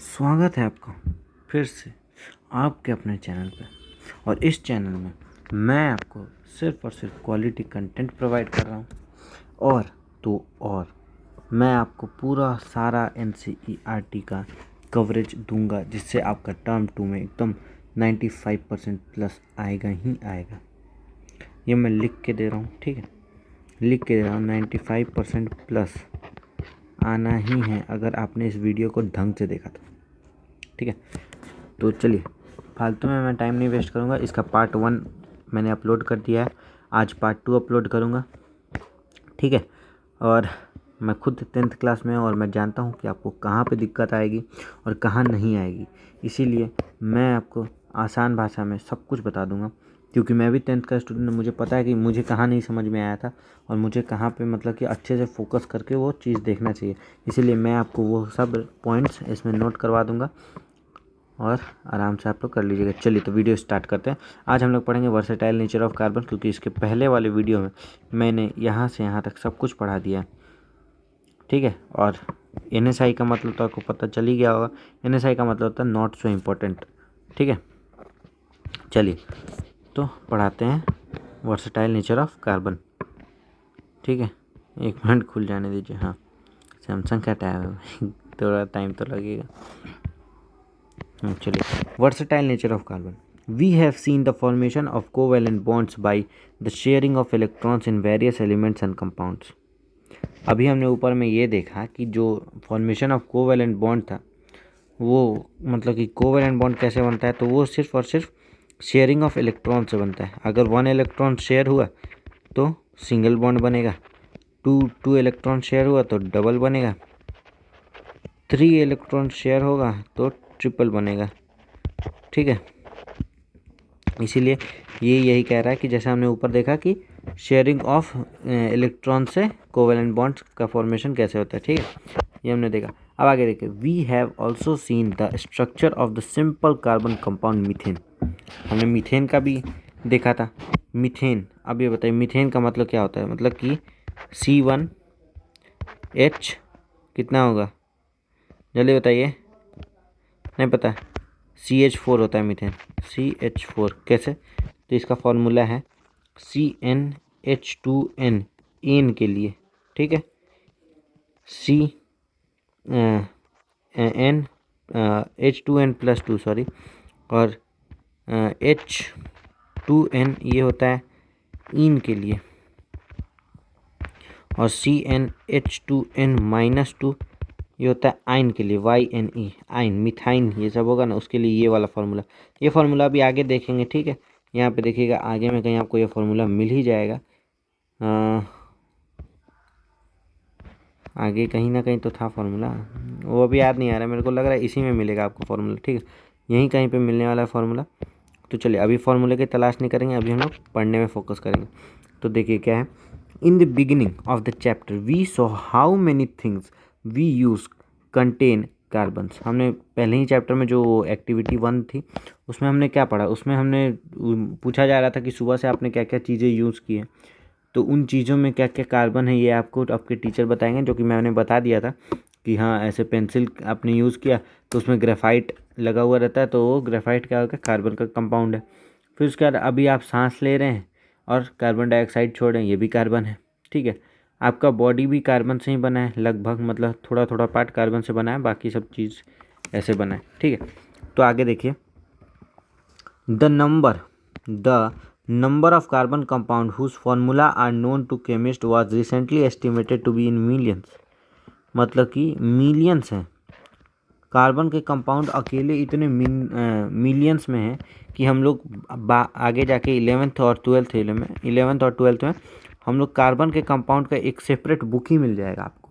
स्वागत है आपका फिर से आपके अपने चैनल पे। और इस चैनल में मैं आपको सिर्फ और सिर्फ क्वालिटी कंटेंट प्रोवाइड कर रहा हूँ। और मैं आपको पूरा सारा NCERT का कवरेज दूंगा, जिससे आपका टर्म 2 में एकदम 95% प्लस आएगा ही आएगा। ये मैं लिख के दे रहा हूँ, ठीक है, लिख के दे रहा हूँ। 95% प्लस आना ही है अगर आपने इस वीडियो को ढंग से देखा तो, ठीक है। तो चलिए, फालतू में मैं टाइम नहीं वेस्ट करूँगा। इसका पार्ट 1 मैंने अपलोड कर दिया है, आज पार्ट 2 अपलोड करूँगा, ठीक है। और मैं खुद 10th क्लास में हूँ और मैं जानता हूँ कि आपको कहाँ पे दिक्कत आएगी और कहाँ नहीं आएगी। इसीलिए मैं आपको आसान भाषा में सब कुछ बता दूँगा, क्योंकि मैं भी 10th का स्टूडेंट हूँ। मुझे पता है कि मुझे कहाँ नहीं समझ में आया था और मुझे कहाँ पे मतलब कि अच्छे से फोकस करके वो चीज़ देखना चाहिए। इसीलिए मैं आपको वो सब पॉइंट्स इसमें नोट करवा दूँगा और आराम से आप लोग कर लीजिएगा। चलिए तो वीडियो स्टार्ट करते हैं। आज हम लोग पढ़ेंगे वर्सेटाइल नेचर ऑफ कार्बन, क्योंकि इसके पहले वाले वीडियो में मैंने यहाँ से यहाँ तक सब कुछ पढ़ा दिया है, ठीक है। और NSI का मतलब तो आपको पता चल ही गया होगा। NSI का मतलब होता है नॉट सो इम्पोर्टेंट, ठीक है। चलिए तो पढ़ाते हैं वर्सेटाइल नेचर ऑफ कार्बन, ठीक है। 1 मिनट खुल जाने दीजिए। हाँ, सैमसंग का टैब है थोड़ा टाइम तो लगेगा। चलिए, versatile nature of carbon. We have seen the formation of covalent bonds by the sharing of electrons in various elements and compounds. अभी हमने ऊपर में ये देखा कि जो फॉर्मेशन ऑफ कोवेलेंट बॉन्ड था, वो मतलब कि कोवेलेंट बॉन्ड कैसे बनता है, तो वो सिर्फ और सिर्फ शेयरिंग ऑफ इलेक्ट्रॉन से बनता है। अगर 1 इलेक्ट्रॉन शेयर हुआ तो सिंगल बॉन्ड बनेगा, 2 इलेक्ट्रॉन शेयर हुआ तो डबल बनेगा, 3 इलेक्ट्रॉन शेयर होगा तो ट्रिपल बनेगा, ठीक है। इसीलिए ये यही कह रहा है कि जैसे हमने ऊपर देखा कि शेयरिंग ऑफ इलेक्ट्रॉन से कोवेलेंट बॉन्ड्स का फॉर्मेशन कैसे होता है, ठीक है, ये हमने देखा। अब आगे देखिए, we have also seen the structure of the simple carbon compound methane. हमने मीथेन का भी देखा था। मीथेन, अब ये बताइए मीथेन का मतलब क्या होता है। मतलब कि C1H कितना होगा, जल्दी बताइए, नहीं पता। CH4 होता है मीथेन, CH4 कैसे, तो इसका फॉर्मूला है CnH2n, एन के लिए, ठीक है, C N H2n+2 सॉरी, और H2n ये होता है इन के लिए, और CnH2n-2 ये होता है आइन के लिए, YNE, आइन, मिथाइन ये सब होगा ना, उसके लिए ये वाला फार्मूला। ये फार्मूला अभी आगे देखेंगे, ठीक है। यहाँ पे देखिएगा आगे में कहीं आपको ये फार्मूला मिल ही जाएगा। आगे कहीं ना कहीं तो था फार्मूला, वो अभी याद नहीं आ रहा, मेरे को लग रहा है इसी में मिलेगा आपको फार्मूला, ठीक है, यहीं कहीं पे मिलने वाला है फार्मूला। तो चलिए अभी फार्मूले की तलाश नहीं करेंगे, अभी हम लोग पढ़ने में फोकस करेंगे। तो देखिए क्या है, in the beginning of the chapter we saw how many things we use contain carbons. हमने पहले ही चैप्टर में जो एक्टिविटी 1 थी उसमें हमने क्या पढ़ा, उसमें हमने पूछा जा रहा था कि सुबह से आपने क्या क्या चीज़ें यूज़ की हैं, तो उन चीज़ों में क्या क्या कार्बन है ये आपको आपके टीचर बताएंगे, जो कि मैंने बता दिया था कि हाँ ऐसे पेंसिल आपने यूज़ किया तो उसमें ग्रेफाइट लगा हुआ रहता है, तो वो ग्रेफाइट क्या होगा, कार्बन का कंपाउंड है। फिर उसके बाद अभी आप सांस ले रहे हैं और कार्बन डाइऑक्साइड छोड़ रहे हैं, ये भी कार्बन है, ठीक है। आपका बॉडी भी कार्बन से ही बना है लगभग, मतलब थोड़ा थोड़ा पार्ट कार्बन से बना है, बाकी सब चीज़ ऐसे बना है, ठीक है। तो आगे देखिए, the number of carbon compound whose formula are known to chemist was recently estimated to be in millions। मतलब कि मिलियंस हैं कार्बन के कंपाउंड, अकेले इतने मिलियंस में हैं कि हम लोग आगे जाके 11th और 12th में हम लोग कार्बन के कंपाउंड का एक सेपरेट बुक ही मिल जाएगा आपको।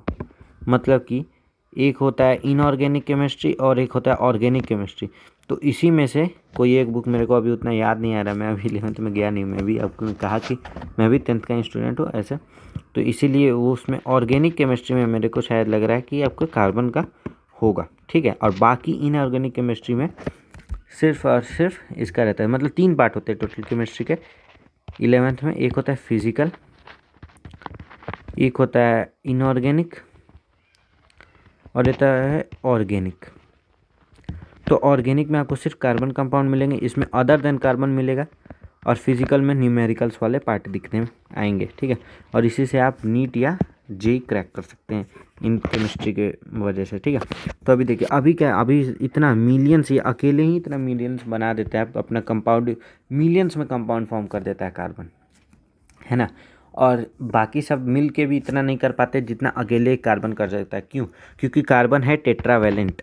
मतलब कि एक होता है इनऑर्गेनिक केमिस्ट्री और एक होता है ऑर्गेनिक केमिस्ट्री, तो इसी में से कोई एक बुक, मेरे को अभी उतना याद नहीं आ रहा, मैं अभी 11th में गया नहीं, मैं भी आपको कहा कि मैं भी 10th का स्टूडेंट हूँ ऐसे, तो इसीलिए वो उसमें ऑर्गेनिक केमिस्ट्री में मेरे को शायद लग रहा है कि आपको कार्बन का होगा, ठीक है। और बाकी इनऑर्गेनिक केमिस्ट्री में सिर्फ और सिर्फ इसका रहता है। मतलब 3 पार्ट होते हैं टोटल केमिस्ट्री के 11th में, एक होता है फिजिकल, एक होता है इनऑर्गेनिक और रहता है ऑर्गेनिक, तो ऑर्गेनिक में आपको सिर्फ कार्बन कंपाउंड मिलेंगे, इसमें अदर देन कार्बन मिलेगा, और फिजिकल में न्यूमेरिकल्स वाले पार्ट दिखने में आएंगे, ठीक है। और इसी से आप नीट या जेई क्रैक कर सकते हैं इन केमिस्ट्री के वजह से, ठीक है। तो अभी देखिए, अभी क्या, अभी इतना मिलियंस, ये अकेले ही इतना मिलियंस बना देता है अपना कंपाउंड, मिलियंस में कंपाउंड फॉर्म कर देता है कार्बन, है ना। और बाकी सब मिल के भी इतना नहीं कर पाते जितना अकेले कार्बन कर सकता है। क्यों? क्योंकि कार्बन है टेट्रावैलेंट,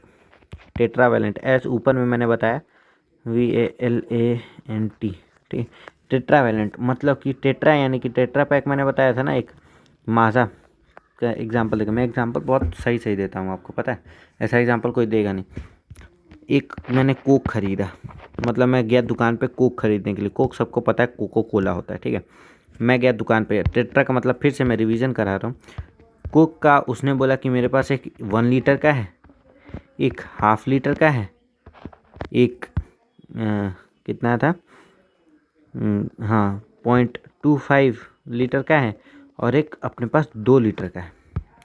टेट्रावैलेंट ऐसे ऊपर में मैंने बताया, VALANT, ठीक। टेट्रावैलेंट मतलब कि टेट्रा यानी कि टेट्रा पैक मैंने बताया था ना, एक माजा का एग्जांपल देखो, मैं एग्जांपल बहुत सही सही देता हूँ, आपको पता है, ऐसा एग्जांपल कोई देगा नहीं। एक मैंने कोक खरीदा, मतलब मैं गया दुकान पे कोक खरीदने के लिए, कोक सबको पता है कोको कोला होता है, ठीक है। मैं गया दुकान पे, टेट्रा का मतलब फिर से मैं रिवीजन करा रहा हूँ। कोक का उसने बोला कि मेरे पास एक 1 लीटर का है, एक हाफ लीटर का है, एक कितना था, हाँ 0.25 लीटर का है, और एक अपने पास 2 लीटर का है,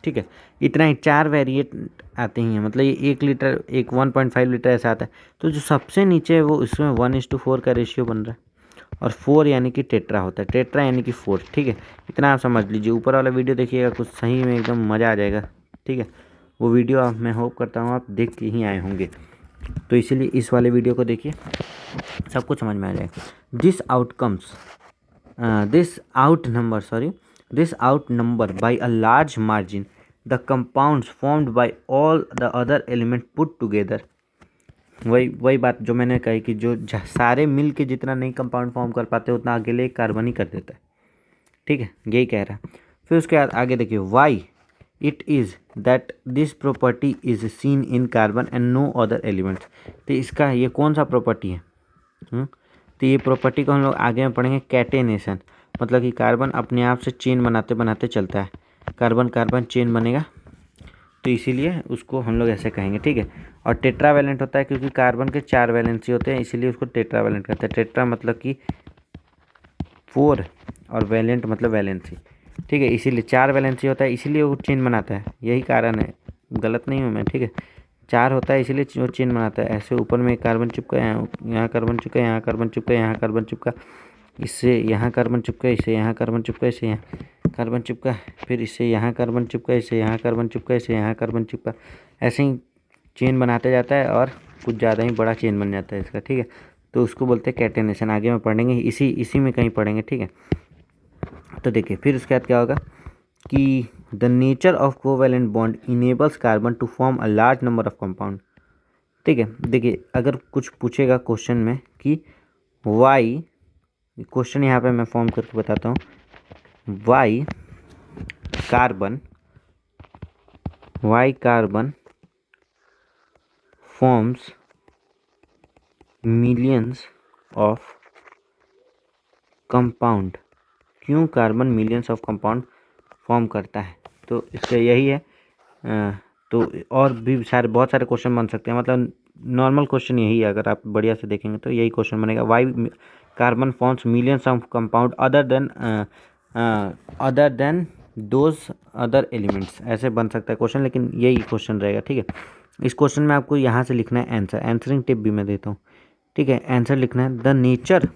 ठीक है। इतना ही 4 वेरिएट आते ही हैं, मतलब ये 1 लीटर, एक 1.5 लीटर ऐसा आता है। तो जो सबसे नीचे है वो इसमें 1:4 का रेशियो बन रहा है, और 4 यानी कि टेट्रा होता है, टेट्रा यानी कि 4, ठीक है। इतना आप समझ लीजिए, ऊपर वाला वीडियो देखिएगा, कुछ सही में एकदम मज़ा आ जाएगा, ठीक है। वो वीडियो आप, मैं होप करता हूँ आप देख के ही आए होंगे, तो इसीलिए इस वाले वीडियो को देखिए, सब कुछ समझ में आ जाएगा। This outcomes this out number by a large margin the compounds formed by all the other element put together. वही वही बात जो मैंने कही कि जो सारे मिल के जितना नहीं कंपाउंड फॉर्म कर पाते उतना अकेले एक कार्बन ही कर देता है, ठीक है, यही कह रहा है। फिर उसके बाद आगे देखिए, why it is that this property is seen in carbon and no other elements. तो इसका ये कौन सा प्रॉपर्टी है? तो ये प्रॉपर्टी को हम लोग आगे में पढ़ेंगे, कैटेनेशन, मतलब कि कार्बन अपने आप से चेन बनाते बनाते चलता है, कार्बन कार्बन चेन बनेगा, तो इसीलिए उसको हम लोग ऐसे कहेंगे, ठीक है। और टेट्रावैलेंट होता है क्योंकि कार्बन के 4 वैलेंसी होते हैं, इसीलिए उसको टेट्रावैलेंट कहते हैं। टेट्रा मतलब कि 4, और वैलेंट मतलब वैलेंसी, ठीक है। इसीलिए 4 वैलेंसी होता है, इसीलिए वो चेन बनाता है, यही कारण है, गलत नहीं हूँ मैं, ठीक है। 4 होता है इसीलिए वो चेन बनाता है। ऐसे ऊपर में कार्बन चिपका, यहाँ कार्बन चिपका, यहाँ कार्बन चिपका, यहाँ कार्बन चिपका, इससे यहाँ कार्बन चिपका, इससे यहाँ कार्बन चिपका, इससे यहाँ कार्बन चिपका, फिर इससे यहाँ कार्बन चिपका, इससे यहाँ कार्बन चिपका, इससे यहाँ कार्बन चिपका, ऐसे ही चेन बनाते जाता है, और कुछ ज़्यादा ही बड़ा चेन बन जाता है इसका, ठीक है। तो उसको बोलते हैं कैटेनेशन, आगे में पढ़ेंगे, इसी में कहीं पढ़ेंगे, ठीक है। तो देखिए फिर उसके बाद क्या होगा कि the nature of covalent bond enables carbon to form a large number of compound, ठीक है। देखिए अगर कुछ पूछेगा क्वेश्चन में कि वाई, क्वेश्चन यहाँ पे मैं फॉर्म करके बताता हूँ, why carbon forms millions of compound, क्यों carbon millions of compound form करता है, तो इसका यही है। तो और भी सारे बहुत सारे क्वेश्चन बन सकते हैं, मतलब नॉर्मल क्वेश्चन यही है, अगर आप बढ़िया से देखेंगे तो यही क्वेश्चन बनेगा, why carbon forms millions of compound other than those other elements, ऐसे बन सकता है क्वेश्चन, लेकिन यही क्वेश्चन रहेगा, ठीक है। इस क्वेश्चन में आपको यहाँ से लिखना है आंसर, आंसरिंग टिप भी मैं देता हूँ, ठीक है। आंसर लिखना है, the nature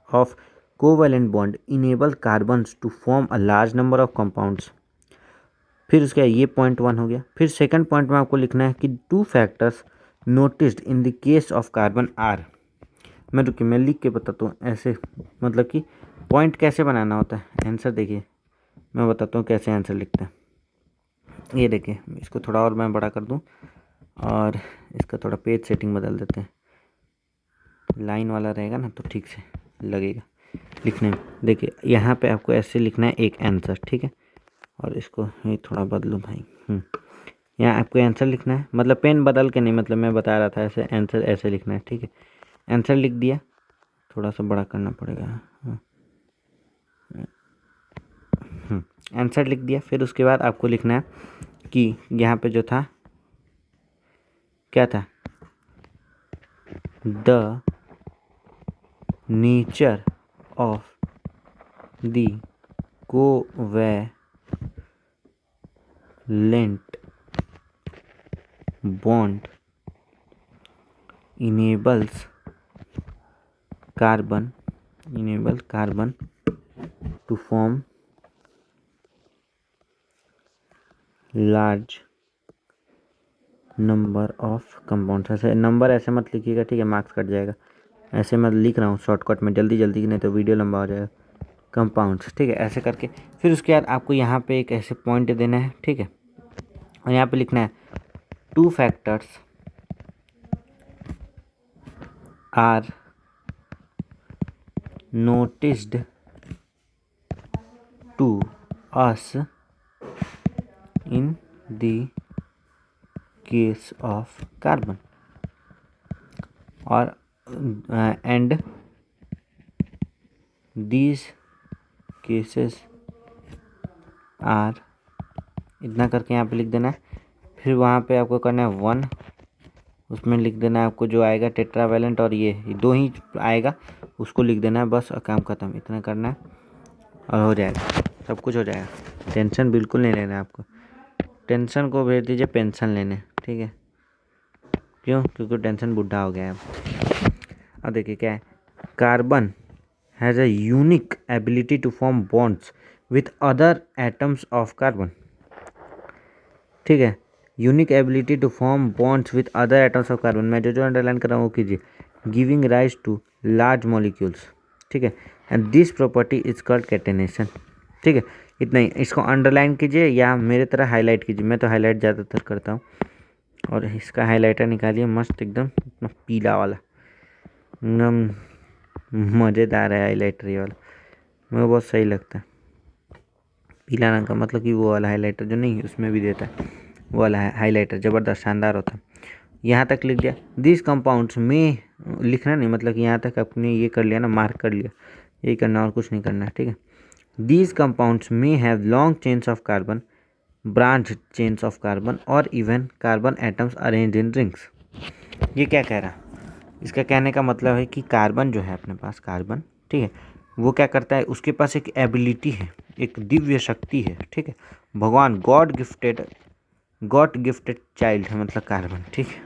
of covalent bond enable carbons to form a large number of compounds. फिर उसका ये पॉइंट 1 हो गया। फिर सेकंड पॉइंट में आपको लिखना है कि 2 factors noticed in the case of carbon are. मैं लिख के बताता हूँ ऐसे, मतलब कि पॉइंट कैसे बनाना होता है, आंसर देखिए मैं बताता हूँ कैसे आंसर लिखते हैं। ये देखिए, इसको थोड़ा और मैं बड़ा कर दूँ, और इसका थोड़ा पेज सेटिंग बदल देते हैं, लाइन वाला रहेगा ना तो ठीक से लगेगा लिखने में। देखिए यहाँ पे आपको ऐसे लिखना है एक आंसर, ठीक है, और इसको ये थोड़ा बदलूँ भाई, यहाँ आपको आंसर लिखना है, मतलब पेन बदल के नहीं, मतलब मैं बता रहा था ऐसे आंसर ऐसे लिखना है, ठीक है। आंसर लिख दिया, थोड़ा सा बड़ा करना पड़ेगा, आंसर लिख दिया। फिर उसके बाद आपको लिखना है कि यहाँ पे जो था क्या था, the nature of the covalent bond enables carbon to form large number of compounds. ऐसे नंबर ऐसे मत लिखिएगा, ठीक है, मार्क्स कट जाएगा। ऐसे मैं लिख रहा हूँ शॉर्टकट में, जल्दी जल्दी, नहीं तो वीडियो लंबा हो जाएगा। कंपाउंड्स, ठीक है, ऐसे करके फिर उसके बाद आपको यहाँ पे एक ऐसे पॉइंट देना है, ठीक है, और यहाँ पे लिखना है 2 factors are noticed to us in the case of carbon और एंड दीज केसेस आर, इतना करके यहाँ पे लिख देना है। फिर वहाँ पे आपको करना है 1, उसमें लिख देना है आपको जो आएगा टेट्रावैलेंट, और ये 2 ही आएगा, उसको लिख देना है बस, और काम खत्म। इतना करना है और हो जाएगा, सब कुछ हो जाएगा। टेंशन बिल्कुल नहीं लेना है आपको, टेंशन को भेज दीजिए पेंशन लेने, ठीक है। क्यों? क्योंकि टेंशन बुढ़ा हो गया है अब देखिए क्या है, carbon has a unique ability to form bonds with other atoms of carbon, ठीक है, unique ability to form bonds with other atoms of carbon. मैं जो अंडरलाइन कर रहा हूँ वो कीजिए, giving rise to large molecules, ठीक है, and this property is called catenation, ठीक है। इतना ही, इसको अंडरलाइन कीजिए या मेरे तरह हाईलाइट कीजिए, मैं तो हाईलाइट ज़्यादातर करता हूँ। और इसका हाईलाइटर निकालिए मस्त एकदम पीला वाला, एकदम मज़ेदार है हाईलाइटर ये वाला, मुझे बहुत सही लगता है। पीला रंग का मतलब कि वो वाला हाईलाइटर जो नहीं उसमें भी देता है, वो वाला हाईलाइटर ज़बरदस्त शानदार होता है। यहाँ तक लिख दिया, दिस कंपाउंड्स में लिखना नहीं, मतलब कि यहाँ तक आपने ये कर लिया ना, मार्क कर लिया, यही करना और कुछ नहीं करना है, ठीक है। दीज कंपाउंड्स में have long chains of carbon, branch chains of carbon और even carbon atoms arrange in rings. ये क्या कह रहा है, इसका कहने का मतलब है कि कार्बन जो है अपने पास, कार्बन, ठीक है, वो क्या करता है, उसके पास एक एबिलिटी है, एक दिव्य शक्ति है, ठीक है, भगवान गॉड गिफ्टेड चाइल्ड है मतलब कार्बन, ठीक है।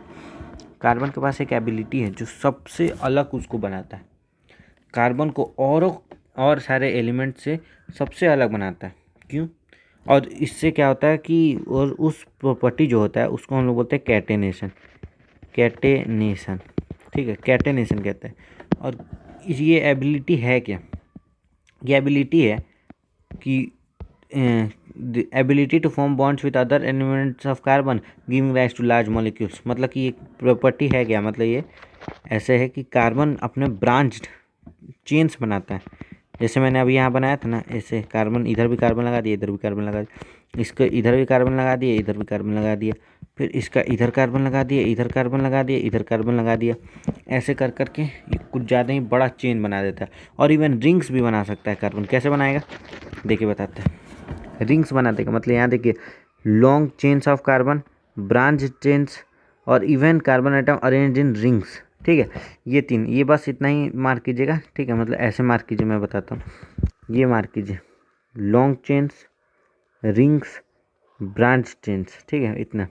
कार्बन के पास एक एबिलिटी है जो सबसे अलग उसको बनाता है, कार्बन को और सारे एलिमेंट से सबसे अलग बनाता है। क्यों? और इससे क्या होता है कि और उस प्रॉपर्टी जो होता है उसको हम लोग बोलते हैं कैटेनेशन, ठीक है, कैटेनेशन कहते हैं। और ये एबिलिटी है क्या, ये एबिलिटी है कि the ability to form bonds with other elements of carbon giving rise to large molecules, मतलब कि एक प्रॉपर्टी है क्या, मतलब ये ऐसे है कि कार्बन अपने ब्रांच्ड चेन्स बनाता है। जैसे मैंने अभी यहाँ बनाया था ना, ऐसे कार्बन, इधर भी कार्बन लगा दिया, इधर भी कार्बन लगा दिया, इसको इधर भी कार्बन लगा दिया, इधर भी कार्बन लगा दिया, फिर इसका इधर कार्बन लगा दिया, इधर कार्बन लगा दिया, इधर कार्बन लगा दिया, ऐसे कर करके ये कुछ ज़्यादा ही बड़ा चेन बना देता है। और इवन रिंग्स भी बना सकता है कार्बन। कैसे बनाएगा देखिए बताते हैं। रिंग्स बना देगा मतलब यहाँ देखिए, long chains of carbon, branch chains और even carbon atom arrange in rings, ठीक है। ये 3, ये बस इतना ही मार्क कीजिएगा, ठीक है, मतलब ऐसे मार्क कीजिए, मैं बताता हूँ, ये मार्क कीजिए, long chains, rings, branch chains, ठीक है, इतना,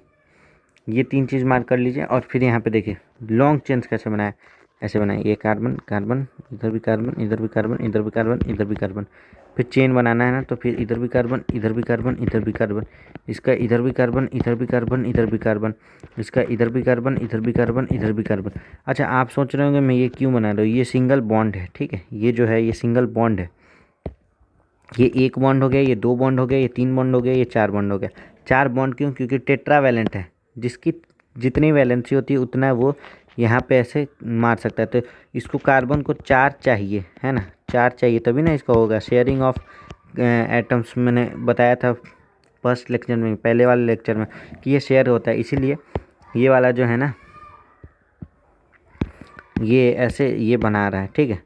ये 3 चीज़ मार्क कर लीजिए। और फिर यहाँ पे देखिए लॉन्ग चेन्स कैसे बनाए, ऐसे बनाए, ये कार्बन कार्बन, इधर भी कार्बन, इधर भी कार्बन, इधर भी कार्बन, इधर भी कार्बन, फिर चेन बनाना है ना, तो फिर इधर भी कार्बन, इधर भी कार्बन, इधर भी कार्बन, इसका इधर भी कार्बन, इधर भी कार्बन, इधर भी कार्बन, इसका इधर भी कार्बन, इधर भी कार्बन, इधर भी कार्बन। अच्छा, आप सोच रहे होंगे मैं ये क्यों बना रहा हूँ, ये सिंगल बॉन्ड है, ठीक है, ये जो है ये सिंगल बॉन्ड है, ये 1 बॉन्ड हो गया, ये 2 बॉन्ड हो गया, ये 3 बॉन्ड हो गया, ये 4 बॉन्ड हो गया। 4 बॉन्ड क्यों? क्योंकि टेट्रावैलेंट है, जिसकी जितनी वैलेंसी होती है उतना वो यहाँ पे ऐसे मार सकता है। तो इसको कार्बन को 4 चाहिए, है ना, 4 चाहिए तभी ना इसका होगा। शेयरिंग ऑफ एटम्स मैंने बताया था फर्स्ट लेक्चर में, पहले वाले लेक्चर में, कि ये शेयर होता है, इसीलिए ये वाला जो है ना, ये ऐसे ये बना रहा है, ठीक है,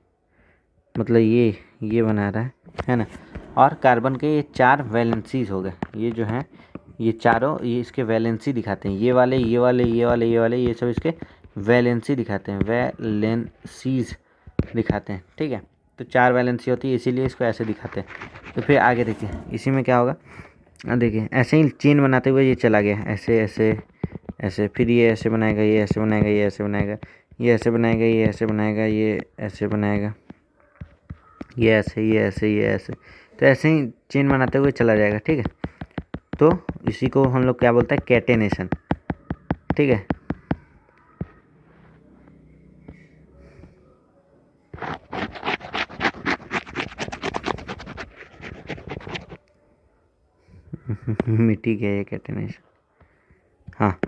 मतलब ये बना रहा है ना। और कार्बन के ये 4 वैलेंसीज हो गए, ये जो हैं ये चारों, ये इसके वैलेंसी दिखाते हैं, ये वाले ये वाले ये वाले ये वाले, ये सब इसके वैलेंसी दिखाते हैं, वैलेंसीज दिखाते हैं, ठीक है। तो 4 वैलेंसी होती है, इसीलिए इसको ऐसे दिखाते हैं। तो फिर आगे देखिए इसी में क्या होगा, देखिए ऐसे ही चेन बनाते हुए ये चला गया, ऐसे ऐसे ऐसे, फिर ये ऐसे बनाएगा, ये ऐसे बनाएगा, ये ऐसे बनाएगा, ये ऐसे बनाएगा, ये ऐसे बनाएगा, ये ऐसे बनाएगा, ये ऐसे, ये ऐसे, ये ऐसे, तो ऐसे ही चेन बनाते हुए चला जाएगा। ठीक है, तो इसी को हम लोग क्या बोलते हैं, कैटेनेशन। ठीक है, मिट्टी क्या है ये कैटेनेशन। हाँ,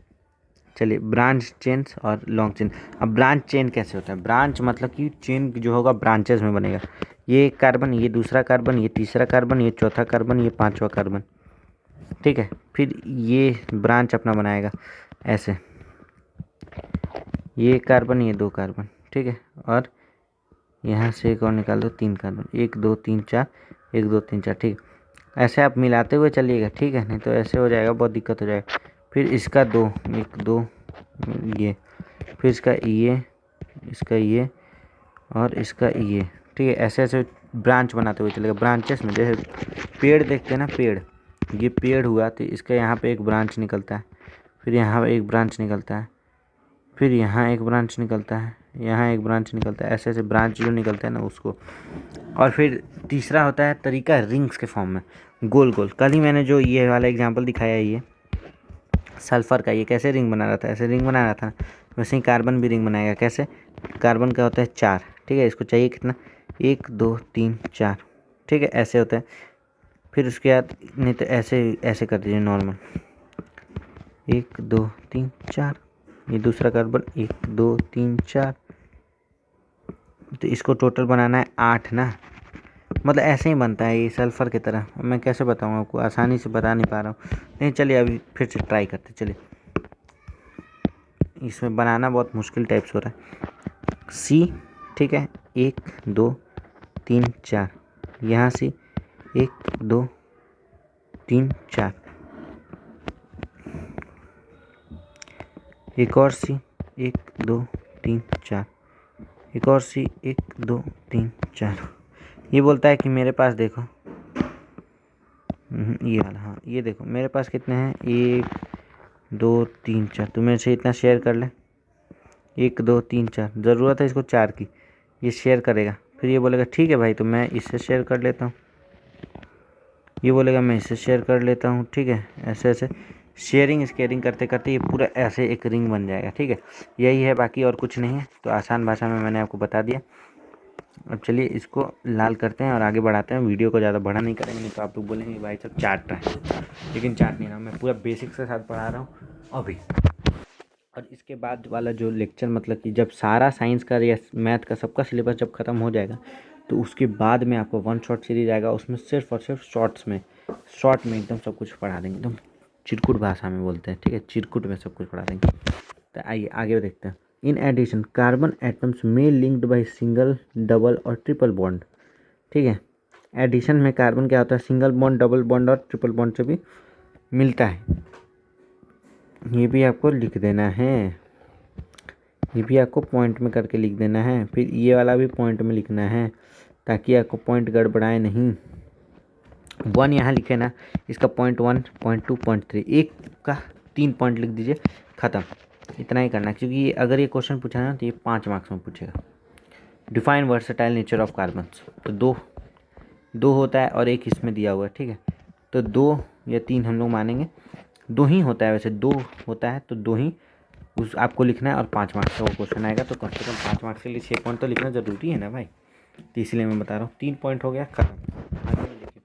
चलिए, ब्रांच चेन्स और लॉन्ग चेन। अब ब्रांच चेन कैसे होता है? ब्रांच मतलब कि चेन जो होगा ब्रांचेस में बनेगा। ये एक कार्बन, ये दूसरा कार्बन, ये तीसरा कार्बन, ये चौथा कार्बन, ये पांचवा कार्बन। ठीक है, फिर ये ब्रांच अपना बनाएगा ऐसे, ये एक कार्बन, ये दो कार्बन। ठीक है, और यहाँ से एक और निकाल दो, तीन कार्बन, 1 2 3 4, 1 2 3 4। ठीक है, ऐसे आप मिलाते हुए चलिएगा। ठीक है, नहीं तो ऐसे हो जाएगा, बहुत दिक्कत हो जाएगा। फिर इसका 2, 1 2, ये, फिर इसका ये और इसका ये। ठीक है, ऐसे ऐसे ब्रांच बनाते हुए चलेगा। ब्रांचेस में जैसे पेड़ देखते हैं ना, पेड़, ये पेड़ हुआ तो इसका यहाँ पे एक ब्रांच निकलता है, फिर यहाँ एक ब्रांच निकलता है, फिर यहाँ एक ब्रांच निकलता है, यहाँ एक ब्रांच निकलता है, ऐसे ऐसे ब्रांच जो निकलता है ना उसको। और फिर तीसरा होता है तरीका रिंग्स के फॉर्म में, गोल गोल। कल ही मैंने जो ये वाला एग्जांपल दिखाया है, ये सल्फ़र का, ये कैसे रिंग बना रहा था, ऐसे रिंग बना रहा था। वैसे ही कार्बन भी रिंग बनाएगा। कैसे? कार्बन का होता है 4। ठीक है, इसको चाहिए कितना, 1 2 3 4। ठीक है, ऐसे होता है। फिर उसके बाद, नहीं तो ऐसे ऐसे कर दीजिए नॉर्मल, 1 2 3 4। ये दूसरा कार्बन, 1 2 3 4। तो इसको टोटल बनाना है 8 ना, मतलब ऐसे ही बनता है ये सल्फ़र की तरह। मैं कैसे बताऊँ आपको, आसानी से बता नहीं पा रहा हूँ। नहीं, चलिए अभी फिर से ट्राई करते। चलिए, इसमें बनाना बहुत मुश्किल टाइप से हो रहा है। सी, ठीक है, 1 2 3 4, यहाँ से 1 2 3 4, एक और सी, 1 2 3 4, एक और सी, 1 2 3 4। ये बोलता है कि मेरे पास देखो, ये वाला, हाँ ये देखो मेरे पास कितने हैं, 1 2 3 4। तो मेरे से इतना शेयर कर ले, 1 2 3 4। ज़रूरत है इसको 4 की, ये शेयर करेगा। फिर ये बोलेगा ठीक है भाई, तो मैं इससे शेयर कर लेता हूँ। ये बोलेगा मैं इससे शेयर कर लेता हूँ। ठीक है, ऐसे ऐसे शेयरिंग स्केयरिंग करते करते ये पूरा ऐसे एक रिंग बन जाएगा। ठीक है, यही है, बाकी और कुछ नहीं है। तो आसान भाषा में मैंने आपको बता दिया। अब चलिए इसको लाल करते हैं और आगे बढ़ाते हैं। वीडियो को ज़्यादा बड़ा नहीं करेंगे, नहीं तो आप लोग बोलेंगे भाई सब चाट रहा है, लेकिन चाट नहीं रहा, मैं पूरा बेसिक्स के साथ पढ़ा रहा हूँ अभी। और इसके बाद वाला जो लेक्चर, मतलब कि जब सारा साइंस का या मैथ का सबका सिलेबस जब ख़त्म हो जाएगा, तो उसके बाद में आपको 1 शॉट सीरीज आएगा। उसमें सिर्फ और सिर्फ शॉर्ट में एकदम सब कुछ पढ़ा देंगे, एकदम चिरकुट भाषा में बोलते हैं। ठीक है, चिरकुट में सब कुछ पढ़ा देंगे। तो आइए आगे देखते हैं। इन एडिशन, कार्बन एटम्स में लिंक्ड बाई सिंगल, डबल और ट्रिपल बॉन्ड। ठीक है, एडिशन में कार्बन क्या होता है, सिंगल बॉन्ड, डबल बॉन्ड और ट्रिपल बॉन्ड से भी मिलता है। ये भी आपको लिख देना है, ये भी आपको पॉइंट में करके लिख देना है। फिर ये वाला भी पॉइंट में लिखना है, ताकि आपको पॉइंट गड़बड़ाए नहीं। 1 यहाँ लिखे ना, इसका पॉइंट 1, पॉइंट 2, पॉइंट 3, एक का 3 पॉइंट लिख दीजिए, ख़त्म। इतना ही करना है, क्योंकि अगर ये क्वेश्चन पूछा ना तो ये 5 मार्क्स में पूछेगा। Define versatile nature of carbons, तो दो होता है और एक इसमें दिया हुआ है। ठीक है, तो 2 या 3 हम लोग मानेंगे, 2 ही होता है। वैसे 2 होता है तो 2 ही उस आपको लिखना है, और 5 मार्क्स का वो क्वेश्चन आएगा। तो कम से कम 5 मार्क्स के लिए 6 पॉइंट तो लिखना ज़रूरी है ना भाई, तो इसलिए मैं बता रहा हूँ। 3 पॉइंट हो गया, खत्म। आगे देखिए,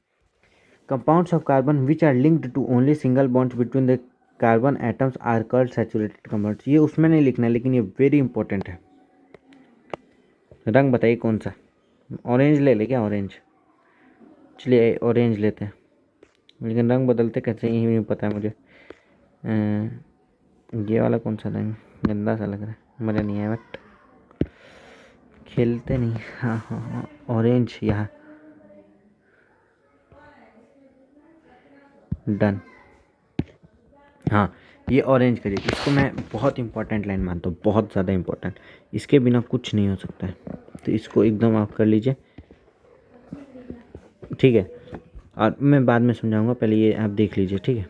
compounds of carbon which are linked to only single bonds between the carbon atoms are called saturated compounds. ये उसमें नहीं लिखना है, लेकिन ये वेरी इंपॉर्टेंट है। रंग बताइए कौन सा, ऑरेंज ले क्या, ऑरेंज? चलिए ऑरेंज लेते हैं, लेकिन रंग बदलते कैसे ये नहीं पता है मुझे। ये वाला कौन सा रंग, गंदा सा लग रहा है, मज़ा नहीं आया, बट खेलते नहीं। हाँ हाँ हाँ, ऑरेंज यहाँ, डन। हाँ, ये ऑरेंज करिए। इसको मैं बहुत इंपॉर्टेंट लाइन मानता हूँ, बहुत ज़्यादा इंपॉर्टेंट। इसके बिना कुछ नहीं हो सकता है, तो इसको एकदम आप कर लीजिए। ठीक है, और मैं बाद में समझाऊंगा, पहले ये आप देख लीजिए। ठीक है,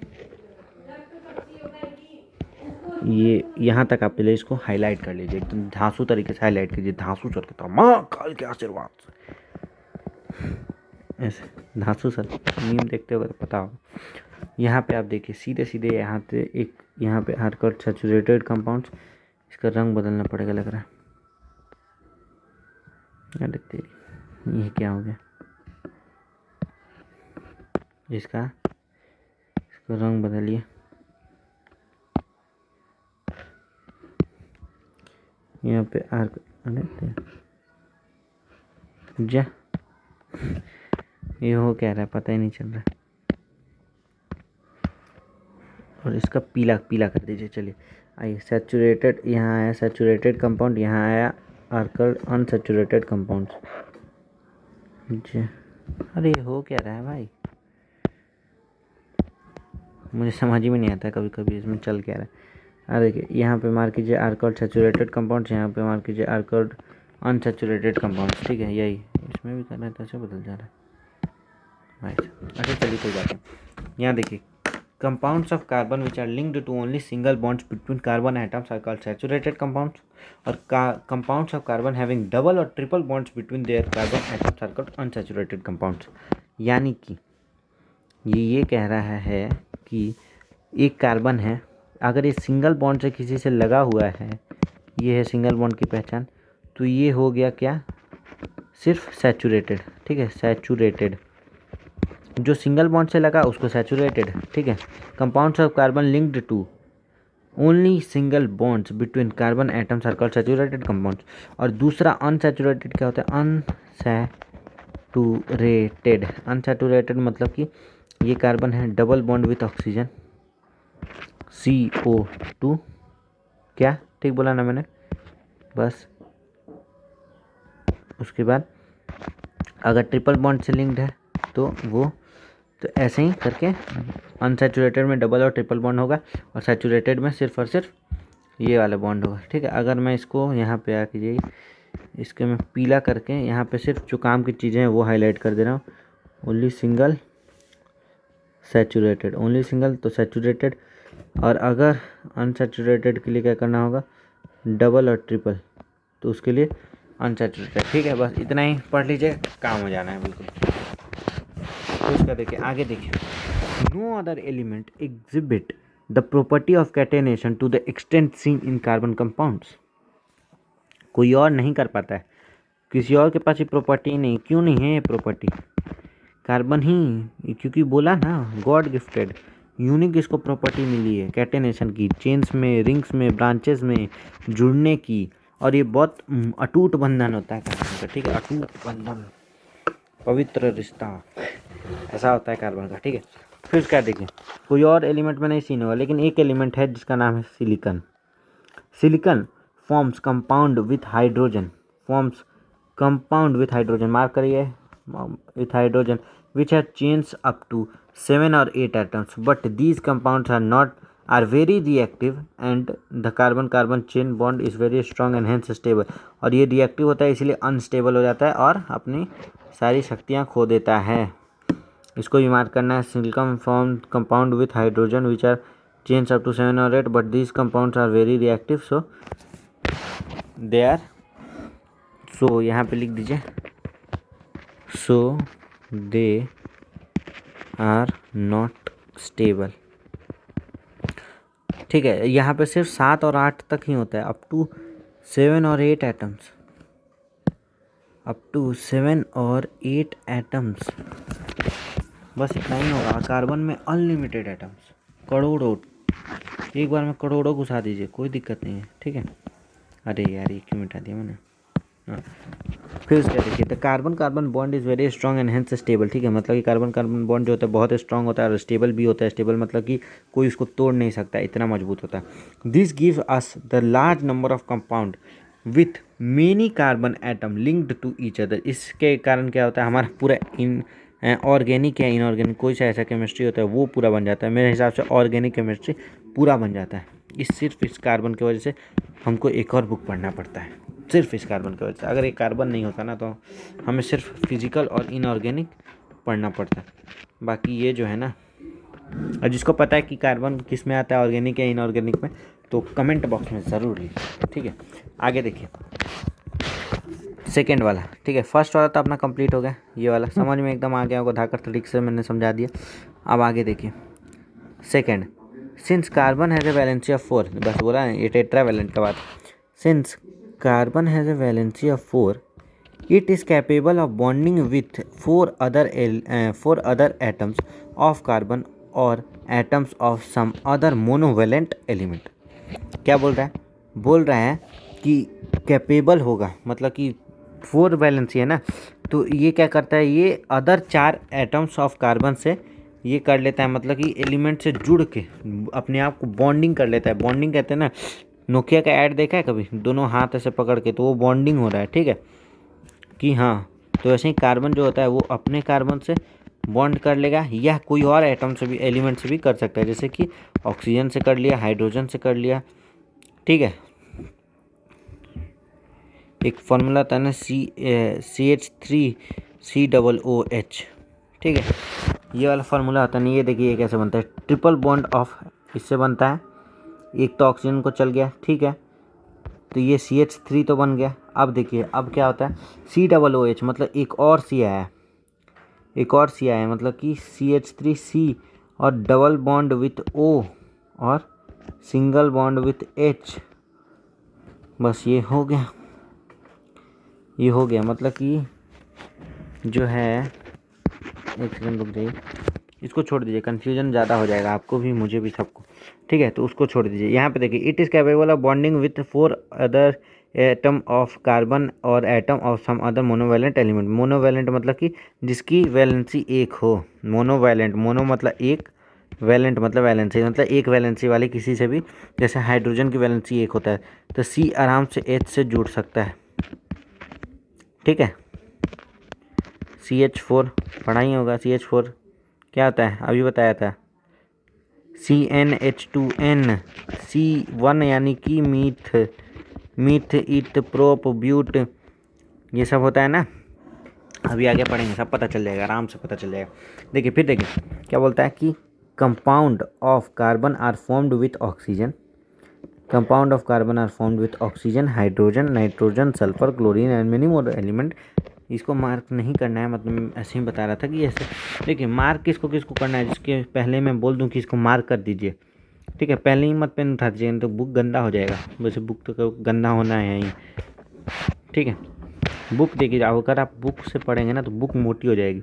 ये यहाँ तक आप पहले इसको हाईलाइट कर लीजिए, एकदम धांसू तरीके से हाईलाइट कीजिए, धांसू सर के माँ काल के आशीर्वाद से, ऐसे धांसू सर मीम देखते हो तो पता होगा। यहाँ पे आप देखिए सीधे सीधे यहाँ पे एक, यहाँ पे हार्डकोर सैचुरेटेड कंपाउंड्स, इसका रंग बदलना पड़ेगा लग रहा है। अरे तेरी, ये क्या हो गया, इसका रंग बदलिए। यहाँ पे आर्क, अरे जा, ये हो क्या रहा है पता ही नहीं चल रहा है। और इसका पीला पीला कर दीजिए। चलिए आइए, सैचुरेटेड यहाँ आया सैचुरेटेड कंपाउंड, यहाँ आया आर्कल अनसैचुरेटेड कंपाउंड्स। जी, अरे ये हो क्या रहा है भाई, मुझे समझ ही में नहीं आता कभी कभी इसमें चल क्या रहा है। अरे देखिए यहाँ पे मार कीजिए आर्कल सैचुरेटेड कंपाउंड्स, यहाँ पे मार कीजिए आर्कल अनसैचुरेटेड कंपाउंड्स। ठीक है, यही इसमें भी करना है, तो ऐसे बदल जा रहा है भाई। अच्छा चलिए कोई बात नहीं। यहाँ देखिए, compounds of carbon which are linked to only single bonds between carbon atoms are called saturated compounds, और compounds of carbon having double or triple bonds between their carbon atoms are called unsaturated compounds। यानी कि ये कह रहा है कि एक carbon है, अगर ये सिंगल बॉन्ड से किसी से लगा हुआ है, ये है सिंगल बॉन्ड की पहचान, तो ये हो गया क्या, सिर्फ सैचुरेटेड। ठीक है, सैचुरेटेड, जो सिंगल बॉन्ड से लगा उसको सैचुरेटेड। ठीक है, compounds of carbon linked to only single bonds between carbon atoms are called saturated compounds. और दूसरा अनसैचुरेटेड क्या होता है, अनसैचुरेटेड। अनसैचुरेटेड मतलब कि ये कार्बन है double bond with oxygen, CO2। क्या ठीक बोला ना मैंने, बस उसके बाद अगर ट्रिपल बॉन्ड से लिंक्ड है तो वो, तो ऐसे ही करके अनसैचुरेटेड में डबल और ट्रिपल बॉन्ड होगा, और सैचुरेटेड में सिर्फ और सिर्फ ये वाला बॉन्ड होगा। ठीक है, अगर मैं इसको यहाँ पे आ कीजिए, इसके मैं पीला करके यहाँ पे सिर्फ जो काम की चीज़ें हैं वो हाईलाइट कर दे रहा हूँ। Only single saturated, only single तो सैचुरेटेड, और अगर अनसैचुरेटेड के लिए क्या करना होगा, डबल और ट्रिपल, तो उसके लिए अनसैचुरेटेड। ठीक है, बस इतना ही पढ़ लीजिए, काम हो जाना है बिल्कुल। तो उसका देखिए आगे देखिए, no other element exhibit the property of catenation to the extent seen in carbon compounds. कोई और नहीं कर पाता है, किसी और के पास ये प्रॉपर्टी नहीं। क्यों नहीं है ये प्रॉपर्टी, कार्बन ही, क्योंकि बोला ना गॉड गिफ्टेड यूनिक इसको प्रॉपर्टी मिली है कैटेनेशन की, चेन्स में, रिंग्स में, ब्रांचेस में जुड़ने की। और ये बहुत अटूट बंधन होता है कार्बन का। ठीक है, अटूट बंधन, पवित्र रिश्ता ऐसा होता है कार्बन का। ठीक है, फिर क्या देखिए, कोई और एलिमेंट में नहीं सीन होगा, लेकिन एक एलिमेंट है जिसका नाम है silicon. Silicon forms compound with hydrogen, forms compound with hydrogen, mark करिए, with hydrogen which have chains up to 7 or 8 atoms, but these compounds are very reactive and the carbon carbon chain bond is very strong and hence stable। और ये reactive होता है इसलिए unstable हो जाता है और अपनी सारी शक्तियाँ खो देता है। इसको भी मार्क करना है, silicon form compound with hydrogen which are chains up to 7 or 8, but these compounds are very reactive, so they are, so यहाँ पे लिख दीजिए, so they are not stable. ठीक है, यहाँ पे सिर्फ 7 और 8 तक ही होता है, अप टू 7 और 8 एटम्स, अप टू 7 और 8 एटम्स, बस इतना ही होगा। कार्बन में अनलिमिटेड एटम्स, करोड़ों, एक बार में करोड़ों घुसा दीजिए, कोई दिक्कत नहीं है। ठीक है, अरे यार ये क्यों मिटा दिया मैंने। हाँ, फिर क्या देखिए, the carbon carbon bond is very strong and hence stable. ठीक है, मतलब कि कार्बन कार्बन बॉन्ड जो होता है बहुत स्ट्रॉन्ग होता है और स्टेबल भी होता है। स्टेबल मतलब कि कोई उसको तोड़ नहीं सकता, इतना मजबूत होता है। This give us the large number of compound with many carbon atom linked to each other. इसके कारण क्या होता है, हमारा पूरा इन ऑर्गेनिक या इनऑर्गेनिक कोई सा ऐसा केमिस्ट्री होता है वो पूरा बन जाता है। मेरे हिसाब से ऑर्गेनिक केमिस्ट्री पूरा बन जाता है सिर्फ इस कार्बन की वजह से। हमको एक और बुक पढ़ना पड़ता है सिर्फ इस कार्बन की वजह से। अगर ये कार्बन नहीं होता ना तो हमें सिर्फ फिजिकल और इनऑर्गेनिक पढ़ना पड़ता। बाकी ये जो है ना, और जिसको पता है कि कार्बन किस में आता है, ऑर्गेनिक या इनऑर्गेनिक में, तो कमेंट बॉक्स में ज़रूर लिखिए, ठीक है। आगे देखिए सेकेंड वाला, ठीक है। फर्स्ट वाला तो अपना कंप्लीट हो गया, ये वाला समझ में एकदम आ गया होगा, धाकर तरीके से मैंने समझा दिया। अब आगे देखिए second, since carbon has a valency of 4, बस बोला है ये टेट्रा वैलेंट का बात। Since carbon has a valency of 4, it is capable of bonding with four other atoms of carbon or atoms of some other monovalent element। क्या बोल रहा है? बोल रहा है कि कैपेबल होगा, मतलब कि 4 वैलेंसी है ना, तो ये क्या करता है, ये अदर 4 एटम्स ऑफ कार्बन से ये कर लेता है, मतलब कि एलिमेंट से जुड़ के अपने आप को बॉन्डिंग कर लेता है। बॉन्डिंग कहते हैं ना, नोकिया का ऐड देखा है कभी, दोनों हाथ ऐसे पकड़ के, तो वो बॉन्डिंग हो रहा है, ठीक है कि हाँ। तो ऐसे ही कार्बन जो होता है वो अपने कार्बन से बॉन्ड कर लेगा, या कोई और एटम से भी, एलिमेंट से भी कर सकता है, जैसे कि ऑक्सीजन से कर लिया, हाइड्रोजन से कर लिया, ठीक है। एक फार्मूला था ना CH3COOH, ठीक है, ये वाला फार्मूला होता नहीं। ये देखिए ये कैसे बनता है, ट्रिपल बॉन्ड ऑफ, इससे बनता है, एक तो ऑक्सीजन को चल गया, ठीक है, तो ये CH3 तो बन गया। अब देखिए अब क्या होता है, COOH मतलब एक और C आया है, एक और C आया है, मतलब कि CH3C और डबल बॉन्ड विथ O और सिंगल बॉन्ड विथ H, बस ये हो गया, ये हो गया। मतलब कि जो है, एक सेकंड रुक जाइए, इसको छोड़ दीजिए, कन्फ्यूजन ज़्यादा हो जाएगा आपको भी, मुझे भी, सबको, ठीक है। तो उसको छोड़ दीजिए। यहाँ पे देखिए, it is capable of bonding with 4 other atom of carbon और atom of some other monovalent element. Monovalent मतलब कि जिसकी वैलेंसी एक हो, मोनोवैलेंट, मोनो मतलब एक, वैलेंट मतलब वैलेंसी, मतलब एक वैलेंसी वाले किसी से भी, जैसे हाइड्रोजन की वैलेंसी एक होता है, तो C आराम से H से जुड़ सकता है, ठीक है। CH4 पढ़ा ही होगा, CH4 क्या होता है, अभी बताया था, CnH2n, C1 यानी कि मीथ ईथ प्रोप ब्यूट, ये सब होता है ना, अभी आगे पढ़ेंगे, सब पता चल जाएगा, आराम से पता चल जाएगा। देखिए फिर देखिए क्या बोलता है कि compound of carbon are formed with oxygen, compound of carbon are formed with oxygen, hydrogen, nitrogen, sulphur, chlorine and many more element. इसको मार्क नहीं करना है, मतलब ऐसे ही बता रहा था कि ऐसे। देखिए मार्क किसको किसको करना है, जिसके पहले मैं बोल दूं कि इसको मार्क कर दीजिए, ठीक है, पहले ही मत पेन उठा दीजिए, तो बुक गंदा हो जाएगा। वैसे बुक तो गंदा होना है ही, ठीक है। बुक देखिए, अगर आप बुक से पढ़ेंगे ना तो बुक मोटी हो जाएगी,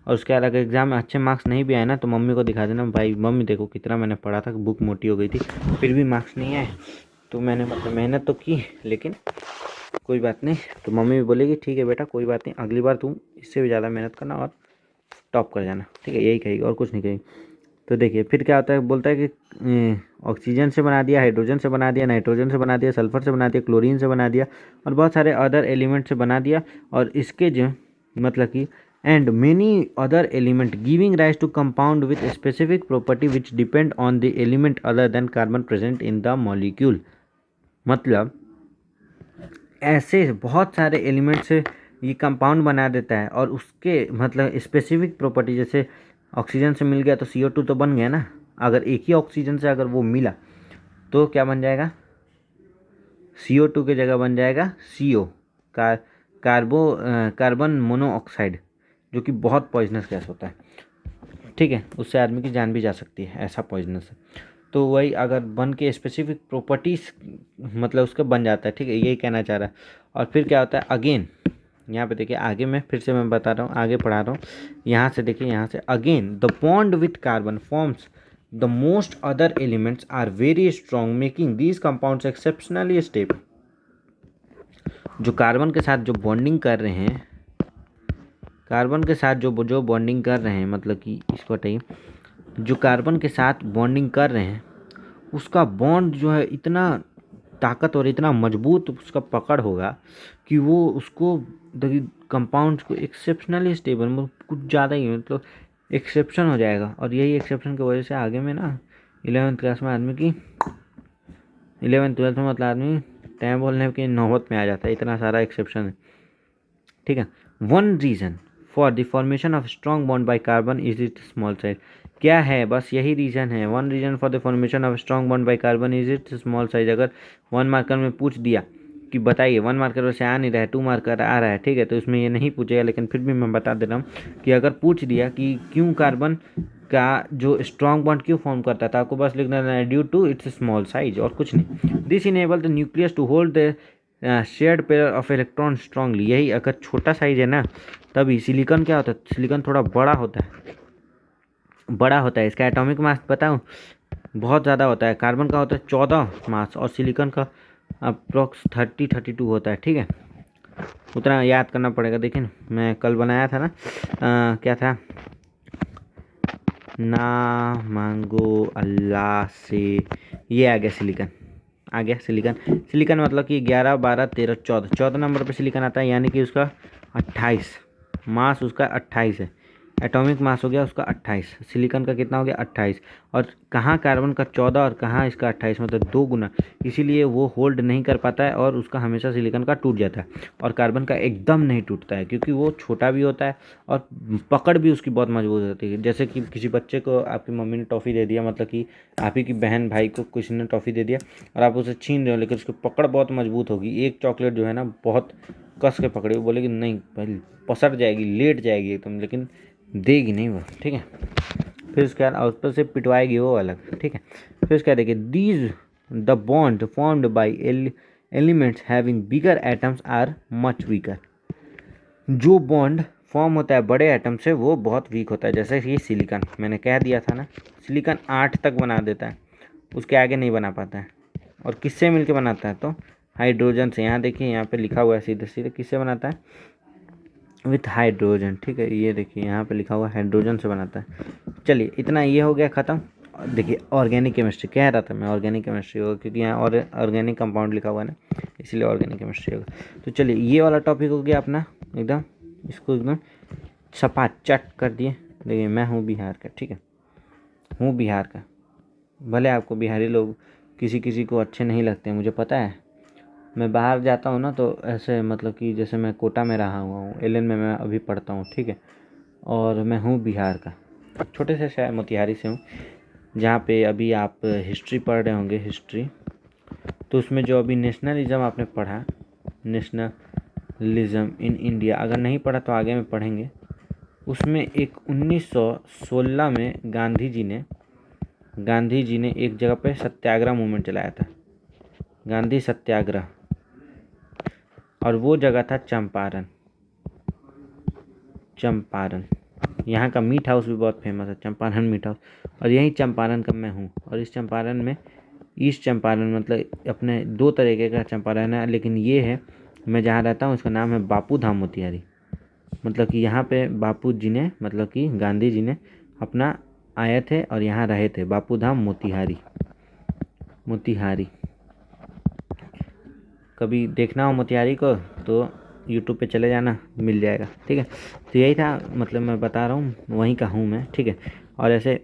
और उसके अलावा एग्जाम में अच्छे मार्क्स नहीं भी आए ना तो मम्मी को दिखा देना, भाई मम्मी देखो कितना मैंने पढ़ा था, बुक मोटी हो गई थी, फिर भी मार्क्स नहीं आए, तो मैंने मतलब मेहनत तो की, लेकिन कोई बात नहीं। तो मम्मी भी बोलेगी ठीक है बेटा कोई बात नहीं, अगली बार तुम इससे भी ज़्यादा मेहनत करना और टॉप कर जाना, ठीक है, यही कहेगी और कुछ नहीं कहेगी। तो देखिए फिर क्या होता है, बोलता है कि ऑक्सीजन से बना दिया, हाइड्रोजन से बना दिया, नाइट्रोजन से बना दिया, सल्फर से बना दिया, क्लोरीन से बना दिया, और बहुत सारे अदर एलिमेंट से बना दिया, और इसके जो मतलब कि and many other element giving rise to compound with specific property which depend on the element other than carbon present in the molecule. मतलब ऐसे बहुत सारे एलिमेंट से ये कंपाउंड बना देता है, और उसके मतलब स्पेसिफिक प्रॉपर्टी, जैसे ऑक्सीजन से मिल गया तो CO2 तो बन गया ना, अगर एक ही ऑक्सीजन से अगर वो मिला तो क्या बन जाएगा, CO2 की जगह बन जाएगा CO, कार्बन मोनोऑक्साइड, जो कि बहुत पॉइजनस गैस होता है, ठीक है, उससे आदमी की जान भी जा सकती है, ऐसा पॉइजनस है। तो वही अगर बन के स्पेसिफिक प्रॉपर्टीज मतलब उसका बन जाता है, ठीक है, यही कहना चाह रहा है। और फिर क्या होता है अगेन, यहाँ पे देखिए आगे में फिर से मैं बता रहा हूँ, आगे पढ़ा रहा हूँ, यहाँ से देखिए, यहाँ से again the bond with carbon forms the most other elements are very strong making these compounds exceptionally stable. जो कार्बन के साथ जो बॉन्डिंग कर रहे हैं, कार्बन के साथ जो बॉन्डिंग कर रहे हैं, मतलब कि इसको हटाइए, जो कार्बन के साथ बॉन्डिंग कर रहे हैं उसका बॉन्ड जो है इतना ताकत और इतना मजबूत उसका पकड़ होगा कि वो उसको देखिए कंपाउंड्स को एक्सेप्शनली स्टेबल, मतलब कुछ ज़्यादा ही मतलब एक्सेप्शन हो जाएगा। और यही एक्सेप्शन की वजह से आगे में ना 11th क्लास में आदमी की 11th 12th में मतलब आदमी टाइम बोलने की नौबत में आ जाता है, इतना सारा एक्सेप्शन है, ठीक है। One reason for the formation of strong bond by carbon is it small size. क्या है, बस यही रीज़न है। One reason for the formation of strong bond by carbon is it small size. अगर 1 मार्कर में पूछ दिया कि बताइए, 1 मार्कर वैसे आ नहीं रहा है, 2 मार्कर आ रहा है, ठीक है, तो इसमें ये नहीं पूछेगा, लेकिन फिर भी मैं बता दे रहा हूँ कि अगर पूछ दिया कि क्यों कार्बन का जो स्ट्रॉन्ग बॉन्ड क्यों फॉर्म करता था, आपको बस लिखना है due to its small size, और कुछ नहीं। This enable the nucleus to hold the shared pair of electron strongly. यही अगर छोटा साइज है ना, तभी सिलिकॉन क्या होता है, सिलिकॉन थोड़ा बड़ा होता है, बड़ा होता है। इसका एटॉमिक मास बताऊँ, बहुत ज़्यादा होता है। कार्बन का होता है 14 मास और सिलिकॉन का अप्रोक्स 32 होता है, ठीक है। उतना याद करना पड़ेगा। देखिए ना, मैं कल बनाया था ना, क्या था, ना मांगो अल्लाह से, ये आ गया सिलिकॉन, आ गया सिलिकॉन। सिलिकॉन मतलब कि 11 12 13 14, 14 नंबर पे सिलिकॉन आता है, यानी कि उसका 28 मास, उसका 28 है। एटॉमिक मास हो गया उसका 28, सिलिकॉन का कितना हो गया 28। और कहाँ कार्बन का 14 और कहाँ इसका 28, मतलब 2 गुना। इसीलिए वो होल्ड नहीं कर पाता है और उसका हमेशा सिलिकॉन का टूट जाता है, और कार्बन का एकदम नहीं टूटता है, क्योंकि वो छोटा भी होता है और पकड़ भी उसकी बहुत मजबूत होती है। जैसे कि किसी बच्चे को आपकी मम्मी ने टॉफ़ी दे दिया, मतलब कि आप ही की बहन भाई को किसी ने टॉफ़ी दे दिया और आप उसे छीन रहे हो, लेकिन उसकी पकड़ बहुत मजबूत होगी। एक चॉकलेट जो है ना, बहुत कस के पकड़े, वो बोलेगी नहीं भाई, पसर जाएगी, लेट जाएगी एकदम, लेकिन देगी नहीं वो, ठीक है। फिर उसके बाद उस पर से पिटवाएगी वो अलग, ठीक है। फिर उसके बाद देखिए, these the bond formed by elements having bigger atoms are much weaker. जो बॉन्ड फॉर्म होता है बड़े एटम से, वो बहुत वीक होता है। जैसे कि सिलिकॉन, मैंने कह दिया था ना, सिलिकॉन 8 तक बना देता है, उसके आगे नहीं बना पाता है। और किससे मिलके बनाता है, तो हाइड्रोजन से। यहाँ देखिए, यहाँ पे लिखा हुआ है सीधे सीधे, किससे बनाता है, विथ हाइड्रोजन, ठीक है। ये देखिए यहाँ पे लिखा हुआ हाइड्रोजन से बनाता है। चलिए, इतना ये हो गया ख़त्म। देखिए, ऑर्गेनिक केमिस्ट्री कह रहा था मैं, ऑर्गेनिक केमिस्ट्री होगा, क्योंकि यहाँ और ऑर्गेनिक कंपाउंड लिखा हुआ है ना, इसलिए ऑर्गेनिक केमिस्ट्री होगा। तो चलिए, ये वाला टॉपिक हो गया अपना एकदम, इसको एकदम चट कर दिए। देखिए, मैं हूँ बिहार का, ठीक है, हूँ बिहार का। भले आपको बिहारी लोग किसी किसी को अच्छे नहीं लगते, मुझे पता है। मैं बाहर जाता हूँ ना, तो ऐसे मतलब कि जैसे मैं कोटा में रहा हुआ हूँ, एलन में मैं अभी पढ़ता हूँ, ठीक है, और मैं हूँ बिहार का, छोटे से शहर मोतिहारी से हूँ, जहाँ पे अभी आप हिस्ट्री पढ़ रहे होंगे, हिस्ट्री। तो उसमें जो अभी नेशनलिज्म आपने पढ़ा, नेशनलिज्म इन इंडिया, अगर नहीं पढ़ा तो आगे में पढ़ेंगे। उसमें एक 1916 में गांधी जी ने एक जगह पे सत्याग्रह मूवमेंट चलाया था, गांधी सत्याग्रह, और वो जगह था चंपारण। चंपारण, यहाँ का मीट हाउस भी बहुत फेमस है, चंपारण मीट हाउस, और यही चंपारण का मैं हूँ। और इस चंपारण में, ईस्ट चंपारण मतलब अपने 2 तरीके का चंपारण है, लेकिन ये है, मैं जहाँ रहता हूँ इसका नाम है बापू धाम मोतिहारी। मतलब कि यहाँ पे बापू जी ने, मतलब कि गांधी जी ने अपना आए थे और यहाँ रहे थे, बापू धाम मोतिहारी। मोतिहारी कभी देखना हो मोतिहारी को तो यूट्यूब पे चले जाना, मिल जाएगा, ठीक है। तो यही था, मतलब मैं बता रहा हूँ, वहीं का हूँ मैं, ठीक है। और ऐसे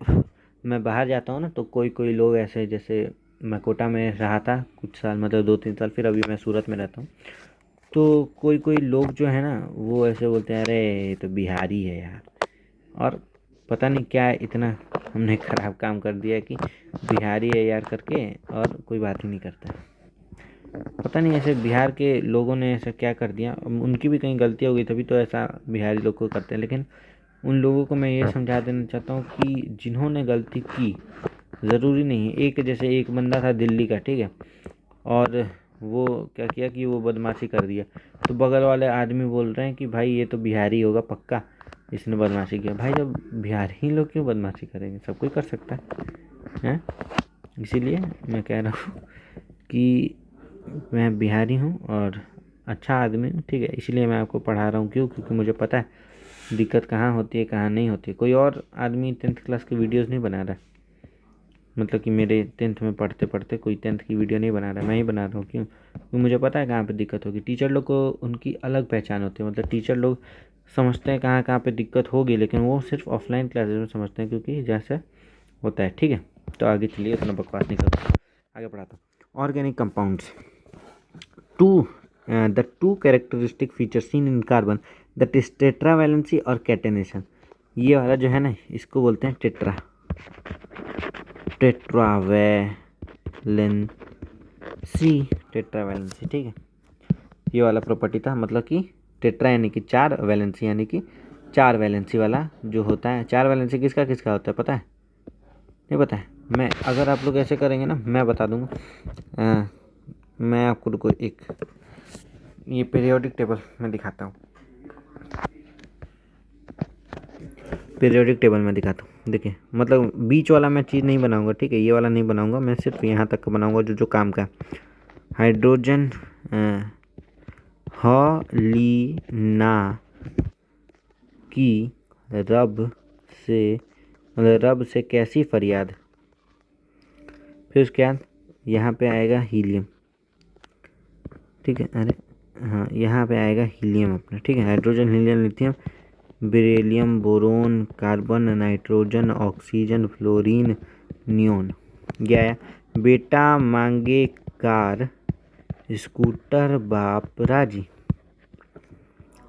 मैं बाहर जाता हूँ ना, तो कोई कोई लोग ऐसे, जैसे मैं कोटा में रहा था कुछ साल, मतलब 2-3 साल, फिर अभी मैं सूरत में रहता हूँ। तो कोई कोई लोग जो है ना, वो ऐसे बोलते हैं, अरे ये तो बिहारी है यार। और पता नहीं क्या इतना हमने ख़राब काम कर दिया कि बिहारी है यार करके, और कोई बात ही नहीं करता। पता नहीं ऐसे बिहार के लोगों ने ऐसा क्या कर दिया, उनकी भी कहीं गलती हो गई, तभी तो ऐसा बिहारी लोग को करते हैं। लेकिन उन लोगों को मैं ये समझा देना चाहता हूँ कि जिन्होंने गलती की, ज़रूरी नहीं है, एक जैसे एक बंदा था दिल्ली का, ठीक है, और वो क्या किया कि वो बदमाशी कर दिया, तो बगल वाले आदमी बोल रहे हैं कि भाई ये तो बिहारी होगा पक्का, इसने बदमाशी किया। भाई, जब बिहारी लोग क्यों बदमाशी करेंगे, सब कोई कर सकता है। इसीलिए मैं कह रहा हूँ कि मैं बिहारी हूँ और अच्छा आदमी हूँ, ठीक है। इसलिए मैं आपको पढ़ा रहा हूँ, क्यों, क्योंकि मुझे पता है दिक्कत कहाँ होती है, कहाँ नहीं होती है। कोई और आदमी 10th क्लास की वीडियोस नहीं बना रहा है, मतलब कि मेरे 10th में पढ़ते पढ़ते कोई 10th की वीडियो नहीं बना रहा है, मैं ही बना रहा हूँ। क्यों, क्योंकि मुझे पता है कहाँ पे दिक्कत होगी। टीचर लोग को उनकी अलग पहचान होती है, मतलब टीचर लोग समझते हैं कहाँ कहाँ पे दिक्कत होगी, लेकिन वो सिर्फ ऑफलाइन क्लासेस में समझते हैं, क्योंकि जैसे होता है, ठीक है। तो आगे चलिए, उतना बकवास नहीं करूँगा, आगे पढ़ाता हूँ। Organic compounds, the two characteristic features seen in carbon, that is tetravalency और कैटेनेशन। ये वाला जो है ना, इसको बोलते हैं टेट्रा, टेट्रावैलेंसी, ठीक है। ये वाला प्रॉपर्टी था, मतलब कि टेट्रा यानी कि 4, वैलेंसी यानी कि 4 वैलेंसी वाला जो होता है। 4 वैलेंसी किसका किसका होता है पता है? नहीं पता है? मैं अगर आप लोग ऐसे करेंगे ना, मैं बता दूंगा। मैं आपको रुको एक ये पीरियोडिक टेबल में दिखाता हूँ। पीरियोडिक टेबल में दिखाता हूँ, देखिए मतलब बीच वाला मैं चीज़ नहीं बनाऊंगा, ठीक है। ये वाला नहीं बनाऊंगा, मैं सिर्फ यहाँ तक का बनाऊंगा जो जो काम का। हाइड्रोजन हॉलीना की रब से कैसी फरियाद। फिर उसके बाद यहाँ पे आएगा हीलियम, ठीक है। अरे हाँ, यहाँ पे आएगा हीलियम अपना, ठीक है। Hydrogen, helium, lithium, beryllium, boron, carbon, nitrogen, oxygen, fluorine, neon. गया बेटा मांगे कार, स्कूटर बाप राजी,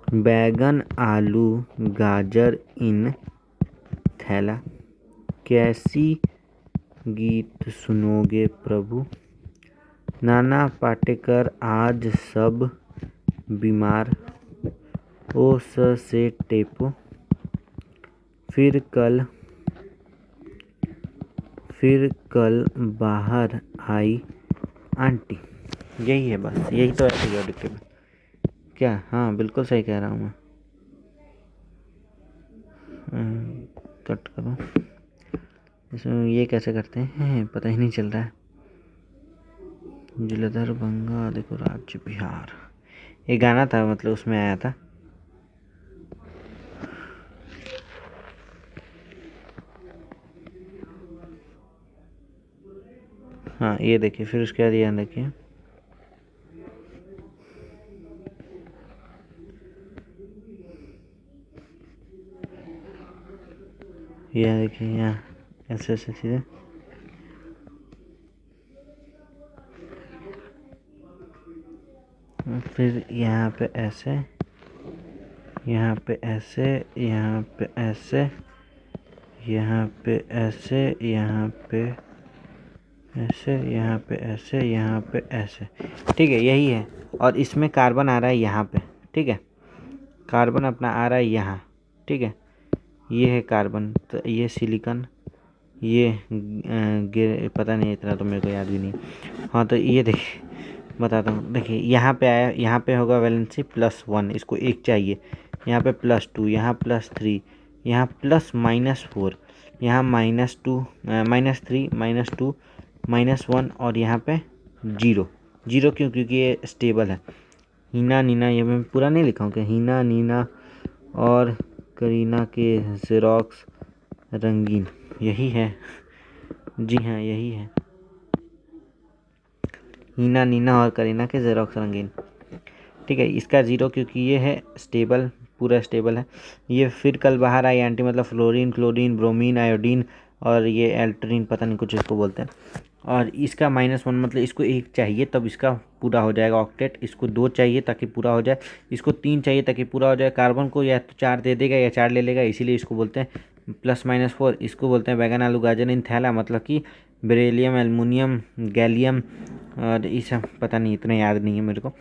बैगन आलू गाजर इन थैला, कैसी गीत सुनोगे प्रभु, नाना पाटेकर आज सब बीमार, ओ से टेपो, फिर कल बाहर आई आंटी। यही है बस, यही तो है पीरियोडिक टेबल। क्या? हाँ बिल्कुल सही कह रहा हूँ मैं। कट करो इसमें। ये कैसे करते हैं पता ही नहीं चल रहा है। जलधर बंगा देखो राज्य बिहार, ये गाना था, मतलब उसमें आया था। हाँ ये देखिए, फिर उसके बाद यहाँ देखिए, यहाँ देखिए, यहाँ ऐसे ऐसे चीज़ें। फिर यहाँ पे ऐसे, यहाँ पे ऐसे, यहाँ पे ऐसे, यहाँ पे ऐसे, यहाँ पे ऐसे, यहाँ पे ऐसे, यहाँ पे ऐसे, ठीक है। यही है। और इसमें कार्बन आ रहा है यहाँ पे, ठीक है। कार्बन अपना आ रहा है यहाँ, ठीक है। ये है कार्बन, तो ये सिलिकॉन, ये पता नहीं, इतना तो मेरे को याद भी नहीं। हाँ तो ये देखिए, बताता हूँ। देखिए यहाँ पे आया, यहाँ पे होगा वैलेंसी +1, इसको 1 चाहिए। यहाँ पे +2, यहाँ +3, यहाँ +-4, यहाँ -2, -3, -2, -1, और यहाँ पे 0। क्यों? क्योंकि ये स्टेबल है। हीना नीना, ये मैं पूरा नहीं लिखा हूँ कि हीना नीना और करीना के जेरोक्स रंगीन, यही है। जी हाँ यही है, हीना नीना और करीना के जेरोक्स रंगीन, ठीक है। इसका 0 क्योंकि ये है स्टेबल, पूरा स्टेबल है। ये फिर कल बाहर आई आंटी, मतलब फ्लोरीन, क्लोरीन, ब्रोमीन, आयोडीन, और ये एल्ट्रीन, पता नहीं कुछ इसको बोलते हैं। और इसका -1, मतलब इसको 1 चाहिए तब इसका पूरा हो जाएगा ऑक्टेट। इसको 2 चाहिए ताकि पूरा हो जाए, इसको 3 चाहिए ताकि पूरा हो जाए। कार्बन को या तो 4 दे देगा या 4 ले लेगा, इसीलिए इसको बोलते हैं +-4। इसको बोलते हैं बैगन आलू गाजर इन थैला, मतलब कि बेरिलियम, एल्युमिनियम, गैलियम, और ये सब पता नहीं, इतना याद नहीं है मेरे को।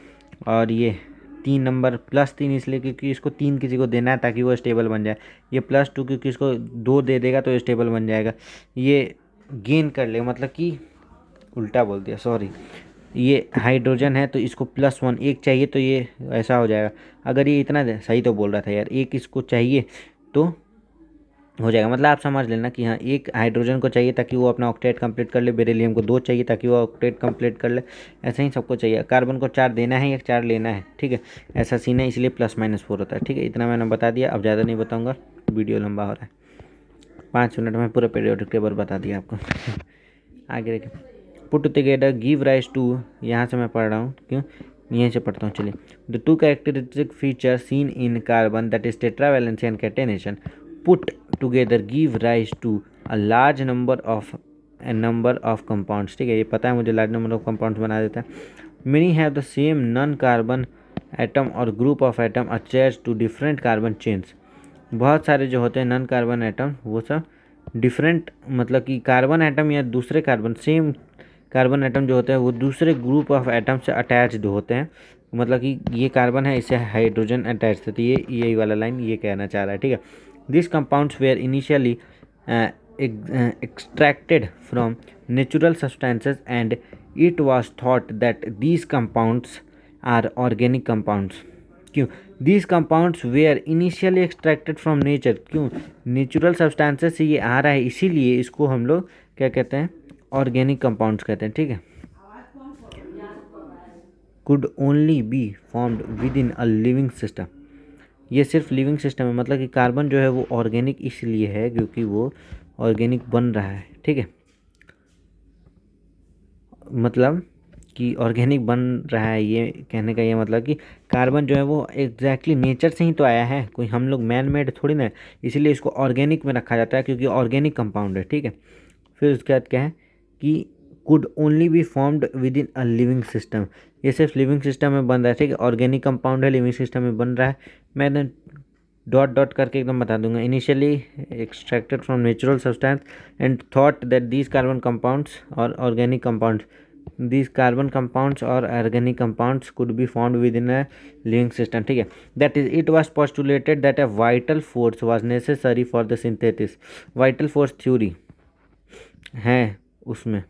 और ये 3 नंबर +3 इसलिए क्योंकि इसको 3 किसी को देना है ताकि वो स्टेबल बन जाए। ये +2 क्योंकि इसको 2 दे देगा तो स्टेबल बन जाएगा। ये गेन कर ले, मतलब कि उल्टा बोल दिया, सॉरी। ये हाइड्रोजन है तो इसको +1, 1 चाहिए तो ये ऐसा हो जाएगा। अगर ये इतना सही तो बोल रहा था यार, 1 इसको चाहिए तो हो जाएगा। मतलब आप समझ लेना कि हाँ, 1 हाइड्रोजन को चाहिए ताकि वो अपना ऑक्टेट कंप्लीट कर ले, बेरिलियम को 2 चाहिए ताकि वो ऑक्टेट कंप्लीट कर ले, ऐसा ही सबको चाहिए। कार्बन को 4 देना है या 4 लेना है, ठीक है। ऐसा सीन है, इसलिए +-4 होता है, ठीक है। इतना मैंने बता दिया, अब ज़्यादा नहीं बताऊँगा, वीडियो लंबा हो रहा है। 5 मिनट में पूरा पीरियोडिक टेबल बता दिया आपको। आगे देखिए, put together give rise to, यहाँ से मैं पढ़ रहा हूँ, क्यों यहीं से पढ़ता हूँ, चलिए। The 2 characteristic feature seen in carbon, that is tetravalency and catenation, put together give rise to a large number of compounds, ठीक है। ये पता है मुझे, लार्ज नंबर ऑफ कंपाउंड्स बना देता है। Many have the same non carbon atom और group of atom attached to different carbon chains. बहुत सारे जो होते हैं नॉन कार्बन एटम, वो सब डिफरेंट मतलब कि कार्बन एटम या दूसरे कार्बन सेम कार्बन एटम जो होते हैं वो दूसरे ग्रुप ऑफ एटम से अटैच्ड होते हैं। मतलब कि ये कार्बन है, इससे हाइड्रोजन अटैच है, तो ये यही वाला लाइन ये कहना चाह रहा है, ठीक है। This compounds were initially extracted from natural substances and it was thought that these compounds are organic compounds। क्यों? these compounds were initially extracted from nature, क्यों? नेचुरल सब्सटेंसेस से ये आ रहा है, इसीलिए इसको हम लोग क्या कहते हैं, ऑर्गेनिक कंपाउंड्स कहते हैं, ठीक है। could only be formed within a living system, ये सिर्फ लिविंग सिस्टम है, मतलब कि कार्बन जो है वो ऑर्गेनिक इसलिए है क्योंकि वो ऑर्गेनिक बन रहा है, ठीक है। मतलब कि ऑर्गेनिक बन रहा है, ये कहने का ये मतलब कि कार्बन जो है वो एग्जैक्टली नेचर से ही तो आया है, कोई हम लोग मैन मेड थोड़ी ना है, इसीलिए इसको ऑर्गेनिक में रखा जाता है क्योंकि ऑर्गेनिक कंपाउंड है, ठीक है। फिर उसके बाद क्या है कि could only be formed with in a living system, ये सिर्फ लिविंग सिस्टम में बन रहा है, ठीक है। ऑर्गेनिक कंपाउंड है, लिविंग सिस्टम में बन रहा है। मैं डॉट डॉट करके एकदम बता दूंगा। Initially extracted from natural substance and thought that these carbon compounds are organic compounds these carbon compounds or organic compounds could be found within a living system, ठीक है। that is it was postulated that a vital force was necessary for the synthesis, vital force theory है उसमें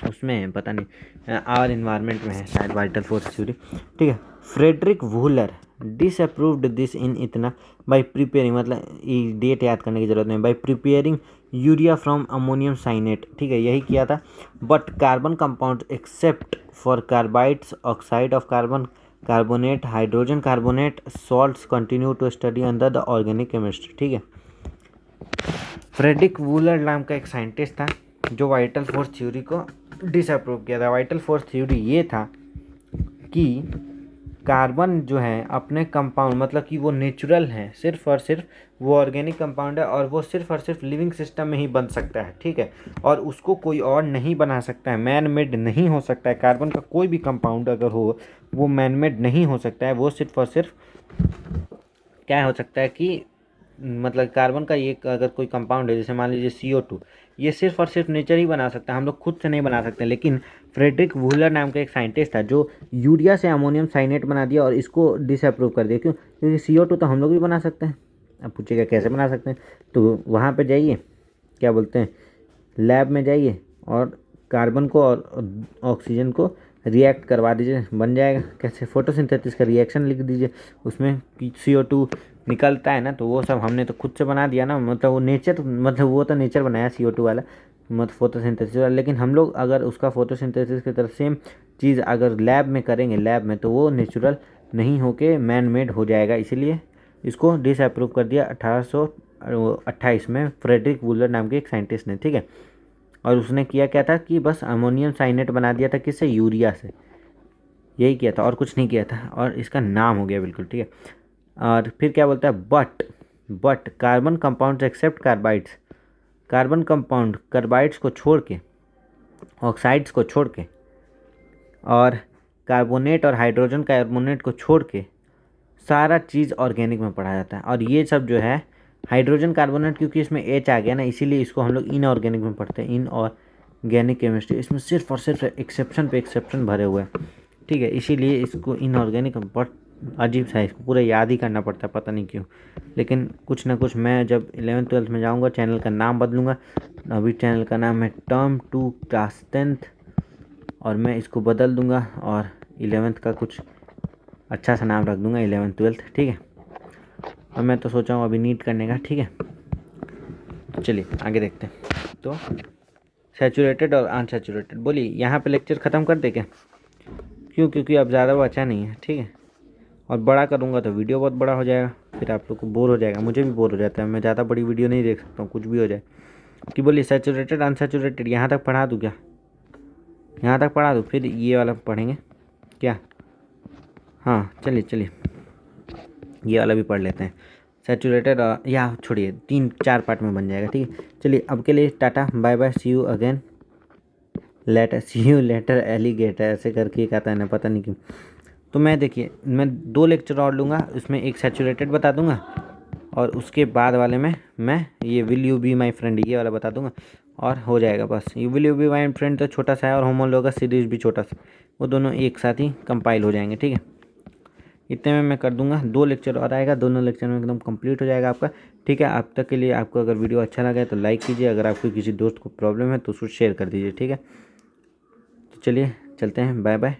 उसमें पता नहीं और environment में है शायद वाइटल फोर्स थ्योरी, ठीक है। Frederick Wohler disapproved this in इतना बाय प्रिपेयरिंग, मतलब डेट याद करने की जरूरत नहीं, by preparing urea from ammonium cyanate, ठीक है, यही किया था। But carbon compound except for carbides oxide of carbon carbonate hydrogen carbonate salts continue to study under the organic chemistry, ठीक है। फ्रेडरिक वूलर नाम का एक साइंटिस्ट था जो वाइटल फोर्स थ्योरी को डिसअप्रूव किया था। वाइटल फोर्स थ्योरी ये था कि कार्बन जो है अपने कंपाउंड, मतलब कि वो नेचुरल है, सिर्फ और सिर्फ वो ऑर्गेनिक कंपाउंड है और वो सिर्फ और सिर्फ लिविंग सिस्टम में ही बन सकता है, ठीक है। और उसको कोई और नहीं बना सकता है, मैन मेड नहीं हो सकता है। कार्बन का कोई भी कंपाउंड अगर हो वो मैन मेड नहीं हो सकता है, वो सिर्फ और सिर्फ क्या हो सकता है कि मतलब कार्बन का ये अगर कोई कंपाउंड है, जैसे मान लीजिए CO2, ये सिर्फ और सिर्फ नेचर ही बना सकता है, हम लोग खुद से नहीं बना सकते। लेकिन फ्रेडरिक वूलर नाम का एक साइंटिस्ट था जो यूरिया से अमोनियम साइनेट बना दिया और इसको डिसअप्रूव कर दिया। क्यों? क्योंकि CO2 तो हम लोग भी बना सकते हैं। अब पूछेगा कैसे बना सकते हैं, तो वहाँ पे जाइए, क्या बोलते हैं, लैब में जाइए और कार्बन को और ऑक्सीजन को रिएक्ट करवा दीजिए, बन जाएगा। कैसे? फोटोसिंथेसिस का रिएक्शन लिख दीजिए, उसमें CO2 निकलता है ना, तो वो सब हमने तो खुद से बना दिया ना, मतलब वो नेचर, मतलब वो तो नेचर बनाया CO2 वाला, मतलब फोटोसिंथेसिस वाला। लेकिन हम लोग अगर उसका फोटोसिंथेसिस की तरह सेम चीज़ अगर लैब में करेंगे, लैब में, तो वो नेचुरल नहीं होके मैन मेड हो जाएगा। इसीलिए इसको डिसअप्रूव कर दिया 1828 में फ्रेडरिक वूलर नाम के एक साइंटिस्ट ने, ठीक है। और उसने किया क्या था कि बस अमोनियम साइनेट बना दिया था, किससे? यूरिया से, यही किया था और कुछ नहीं किया था, और इसका नाम हो गया बिल्कुल, ठीक है। और फिर क्या बोलता है, but carbon compound except carbides, carbon compound carbides को छोड़ के, ऑक्साइड्स को छोड़ के, और कार्बोनेट और हाइड्रोजन कार्बोनेट को छोड़ के सारा चीज़ ऑर्गेनिक में पढ़ा जाता है। और ये सब जो है हाइड्रोजन कार्बोनेट, क्योंकि इसमें H आ गया ना, इसीलिए इसको हम लोग इनऑर्गेनिक में पढ़ते हैं, इनऑर्गेनिक केमिस्ट्री। इसमें सिर्फ और सिर्फ एक्सेप्शन पे एक्सेप्शन भरे हुए हैं, ठीक है, इसीलिए इसको इनऑर्गेनिक, बट अजीब सा है, इसको पूरा याद ही करना पड़ता है, पता नहीं क्यों। लेकिन कुछ ना कुछ, मैं जब 11th-12th में जाऊँगा चैनल का नाम बदलूँगा। अभी चैनल का नाम है टर्म टू क्लास 10th, और मैं इसको बदल दूँगा और 11th का कुछ अच्छा सा नाम रख दूँगा, 11th-12th, ठीक है। और मैं तो सोचा हूँ अभी नीट करने का, ठीक है। चलिए आगे देखते हैं। तो सैचुरेटेड और अनसैचुरेटेड, बोलिए यहाँ पे लेक्चर ख़त्म कर दे क्या? क्यों? क्योंकि अब ज़्यादा बचा नहीं है, ठीक है। और बड़ा करूँगा तो वीडियो बहुत बड़ा हो जाएगा, फिर आप लोग को बोर हो जाएगा, मुझे भी बोर हो जाता है, मैं ज़्यादा बड़ी वीडियो नहीं देख सकता हूँ, कुछ भी हो जाए। कि बोलिए सैचुरेटेड अनसैचुरेटेड यहाँ तक पढ़ा दूँ क्या? यहाँ तक पढ़ा दूँ, फिर ये वाला पढ़ेंगे क्या? हाँ चलिए ये वाला भी पढ़ लेते हैं। सैचुरेटेड, या छोड़िए, 3-4 पार्ट में बन जाएगा, ठीक है। चलिए अब के लिए tata bye bye, see you again later, see you later alligator, ऐसे करके एक आता है ना, पता नहीं क्यों। तो मैं देखिए, मैं 2 लेक्चर और लूँगा, उसमें एक सैचुरेटेड बता दूँगा और उसके बाद वाले में मैं ये will you be my friend ये वाला बता दूंगा और हो जाएगा बस। ये will you be my friend तो छोटा सा है और होमोलोगस सीरीज भी छोटा सा, वो दोनों एक साथ ही कंपाइल हो जाएंगे। ठीक है, इतने में मैं कर दूंगा। 2 लेक्चर और आएगा, दोनों लेक्चर में एकदम कंप्लीट हो जाएगा आपका। ठीक है, अब तक के लिए आपको अगर वीडियो अच्छा लगा है तो लाइक कीजिए, अगर आपको किसी दोस्त को प्रॉब्लम है तो उसको शेयर कर दीजिए। ठीक है, तो चलिए चलते हैं, बाय बाय।